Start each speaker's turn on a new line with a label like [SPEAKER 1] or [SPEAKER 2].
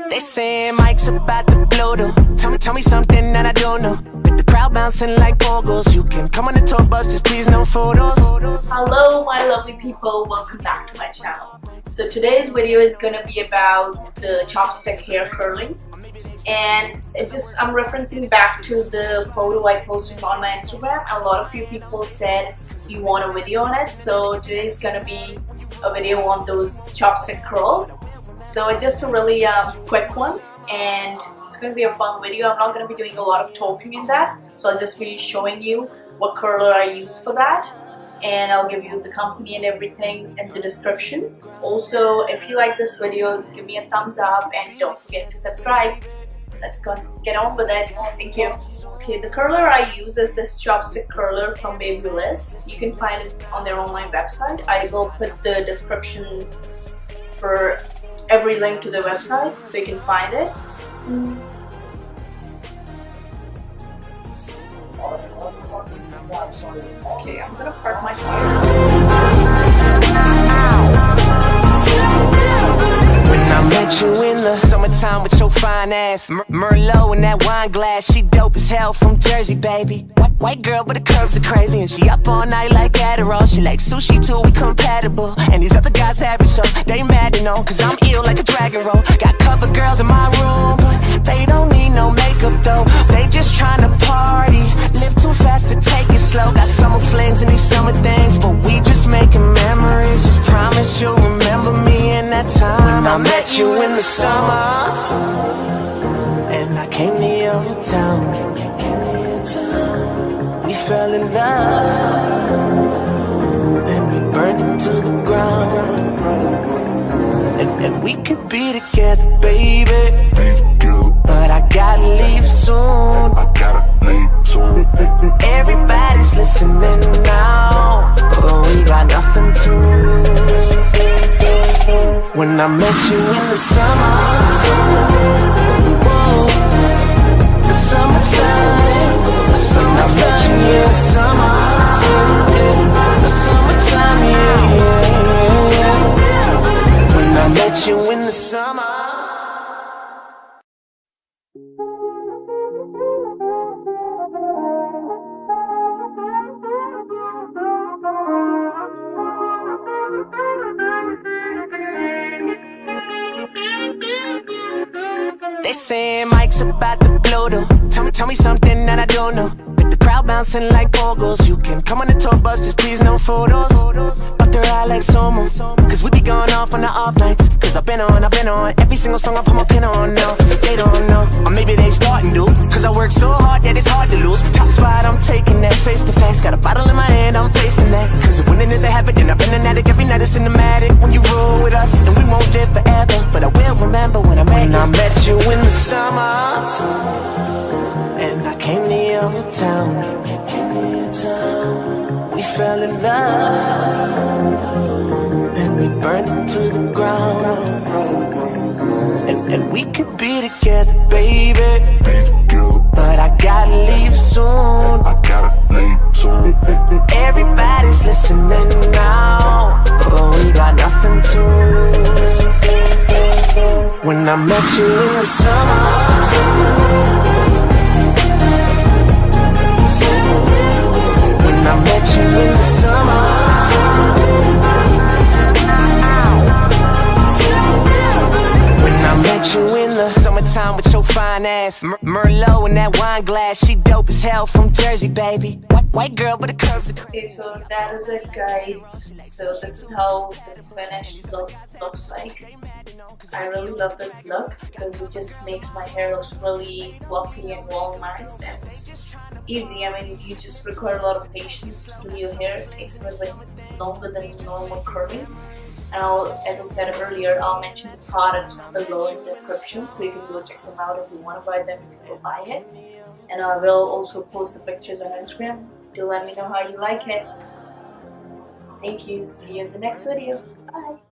[SPEAKER 1] They saying Mike's about to blow though. Tell me something that I don't know. With the crowd bouncing like bogles, you can come on the tour bus, just please no photos.
[SPEAKER 2] Hello my lovely people, welcome back to my channel. So today's video is gonna be about the chopstick hair curling, and I'm referencing back to the photo I posted on my Instagram. A lot of you people said you want a video on it, so today's gonna be a video on those chopstick curls. So it's just a really quick one, and it's going to be a fun video. I'm not going to be doing a lot of talking in that, so I'll just be showing you what curler I use for that, and I'll give you the company and everything in the description. Also, if you like this video, give me a thumbs up and don't forget to subscribe. Let's go get on with it. Thank you. Okay, the curler I use is this chopstick curler from Babyliss. You can find it on their online website. I will put the description for every link to the website so you can find it. Okay, I'm gonna park my car.
[SPEAKER 1] I met you in the summertime with your fine ass, Merlot in that wine glass. She dope as hell from Jersey, baby. White girl, but the curves are crazy, and she up all night like Adderall. She like sushi too, we compatible. And these other guys average, so they mad to know, cause I'm ill like a dragon roll. Got cover girls in my room, but they don't need no makeup though. They just tryna party, live too fast to take it slow. Got summer flings and these summer things, but we just making memories. Just promise you'll remember me in that time when I met you in the summer, and I came to your town. We fell in love, and we burned it to the ground. And we could be together, baby, but I gotta leave soon. Everybody's listening now, but we got nothing to lose. When I met you in the summer, whoa, the summertime, the summertime, yeah, summer, yeah, the summertime, yeah, yeah, yeah. When I met you in the summer. They saying Mike's about to blow though. Tell me something that I don't know. With the crowd bouncing like bogles, you can come on the tour bus, just please no photos. But they're out like Somo, cause we be going off on the off nights. Cause I've been on every single song I put my pin on now. They don't know, or maybe they starting to, cause I work so hard that it's hard to lose. Top spot, I'm taking that face to face. Got a bottle in my hand, I'm facing that. Cause if winning is a habit, then I've been an addict. Every night it's cinematic when you roll with us, and we won't live forever, but I will remember when I met you in the summer, and I came to your town. We fell in love, and we burned it to the ground. And we could be together, baby, but I gotta leave soon. Everybody's listening now, but we got nothing to lose. When I met you in the summer, when I met you in the summer, when I met you in the summertime with your fine ass, Merlot in that wine glass. She dope as hell from Jersey, baby. White girl, but the curves are crazy.
[SPEAKER 2] Okay, so that is it, guys. So this is how the finished look looks like. I really love this look because it just makes my hair look really fluffy and volumized, and it's easy. I mean, you just require a lot of patience to do your hair. It takes a little bit longer than normal curling. And as I said earlier, I'll mention the products below in the description, so you can go check them out. If you want to buy them, you can go buy it. And I will also post the pictures on Instagram to let me know how you like it. Thank you. See you in the next video. Bye.